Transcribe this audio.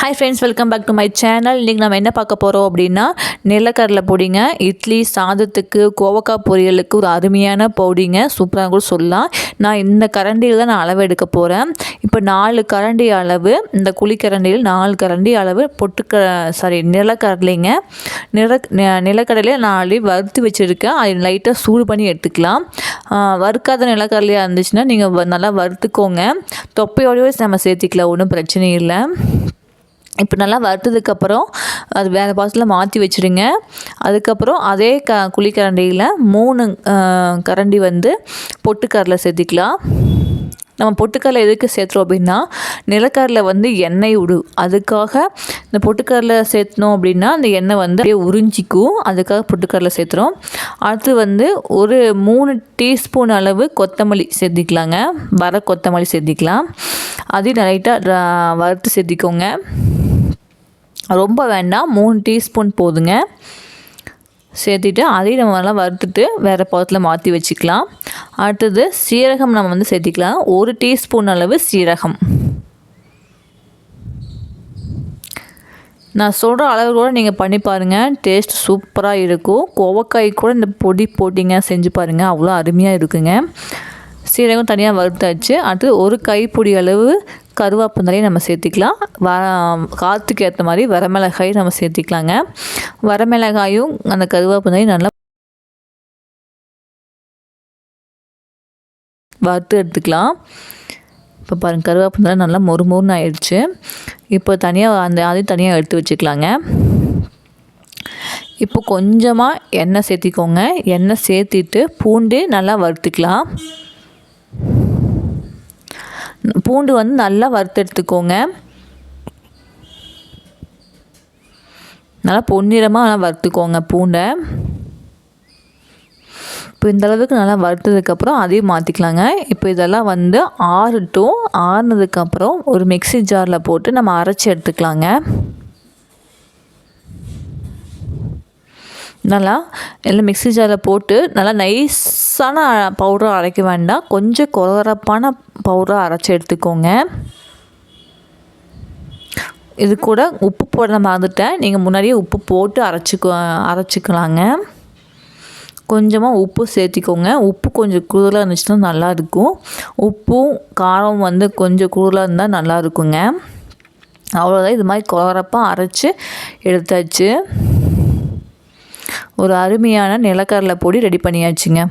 Hi friends, welcome back to my channel. இன்றைக்கி நம்ம என்ன பார்க்க போகிறோம் அப்படின்னா, நிலக்கடலை பொடிங்க. இட்லி, சாதத்துக்கு, கோவக்காய் பொரியலுக்கு ஒரு அருமையான பொடிங்க. சூப்பராக கூட சொல்லலாம். நான் இந்த கரண்டியில் தான் அளவு எடுக்க போகிறேன். இப்போ 4 கரண்டி அளவு, இந்த குழிக்கரண்டியில் 4 கரண்டி அளவு நிலக்கடலைங்க. நிலக்கடலையை நான் ஆல்ரெடி வறுத்து வச்சுருக்கேன். அதை லைட்டாக சூடு பண்ணி எடுத்துக்கலாம். வறுக்காத நிலக்கடலையாக இருந்துச்சுன்னா நீங்கள் நல்லா வறுத்துக்கோங்க. தொப்பையோடவே நம்ம சேர்த்திக்கலாம், ஒன்றும் பிரச்சனை இல்லை. இப்போ நல்லா வறுத்ததுக்கப்புறம் அது வேறு பாத்திரத்தில் மாற்றி வச்சுடுங்க. அதுக்கப்புறம் அதே குழிக்கரண்டியில் 3 கரண்டி பொட்டுக்கடலை சேர்த்திக்கலாம். நம்ம பொட்டுக்கடலை எதுக்கு சேர்த்துறோம் அப்படின்னா, நிலக்கடலை எண்ணெய் விடும். அதுக்காக இந்த பொட்டுக்கடலை சேர்த்தணும் அப்படின்னா அந்த எண்ணெய் அப்படியே உறிஞ்சிக்கும். அதுக்காக பொட்டுக்கடலை சேர்த்துறோம். அடுத்து ஒரு 3 டீஸ்பூன் அளவு கொத்தமல்லி சேர்த்திக்கலாங்க. வர கொத்தமல்லி சேர்த்திக்கலாம். அதையும் லைட்டாக வறுத்து சேர்த்திக்கோங்க. ரொம்ப வேண்டாம், 3 டீஸ்பூன் போதுங்க. சேர்த்திட்டு அதையும் நம்ம நல்லா வறுத்துட்டு வேறு பாத்திரத்தில் மாற்றி வச்சுக்கலாம். அடுத்தது சீரகம் நம்ம சேர்த்திக்கலாம். 1 டீஸ்பூன் அளவு சீரகம். நான் சொல்கிற அளவு கூட நீங்கள் பண்ணி பாருங்கள், டேஸ்ட் சூப்பராக இருக்கும். கோவக்காய் கூட இந்த பொடி போட்டிங்க செஞ்சு பாருங்கள், அவ்வளோ அருமையாக இருக்குங்க. சீரகம் தனியாக வறுத்தாச்சு. அடுத்து 1 கைப்பிடி அளவு கருவேப்பிலையும் நம்ம சேர்த்திக்கலாம். காற்றுக்கு ஏற்ற மாதிரி வரமிளகாய் நம்ம சேர்த்திக்கலாங்க. வரமிளகாயும் அந்த கருவேப்பிலையும் நல்லா வறுத்து எடுத்துக்கலாம். இப்போ பாருங்கள், கருவேப்பிலை நல்லா மொறுமொறுன்னு ஆயிடுச்சு. இப்போ தனியாக அதையும் தனியாக எடுத்து வச்சுக்கலாங்க. இப்போ கொஞ்சமாக எண்ணெய் சேர்த்திக்கோங்க. எண்ணெய் சேர்த்திட்டு பூண்டு நல்லா வறுத்துக்கலாம். பூண்டு நல்லா வறுத்து எடுத்துக்கோங்க. நல்லா பொன்னிறமாக நல்லா வறுத்துக்கோங்க பூண்டை. இப்போ இந்தளவுக்கு நல்லா வறுத்ததுக்கப்புறம் அதையும் மாற்றிக்கலாங்க. இப்போ இதெல்லாம் ஆறட்டும். ஆறுனதுக்கப்புறம் ஒரு மிக்ஸி ஜாரில் போட்டு நம்ம அரைச்சி எடுத்துக்கலாங்க. நல்லா எல்லாம் மிக்ஸி ஜாரில் போட்டு நல்லா நைஸான பவுடராக அரைக்க வேண்டாம், கொஞ்சம் கொரகரப்பான பவுடராக அரைச்சி எடுத்துக்கோங்க. இது கூட உப்பு போட மறந்துட்டேன், நீங்கள் முன்னாடியே உப்பு போட்டு அரைச்சிக்கலாங்க. கொஞ்சமாக உப்பு சேர்த்திக்கோங்க. உப்பு கொஞ்சம் கூடுதலாக இருந்துச்சுன்னா நல்லாயிருக்கும். உப்பும் காரம் கொஞ்சம் கூடுதலாக இருந்தால் நல்லா இருக்குங்க. அவ்வளோதான், இது மாதிரி கொரகரப்பாக அரைச்சி எடுத்தாச்சு. ஒரு அருமையான நிலக்கடலை பொடி ரெடி பண்ணியாச்சுங்க.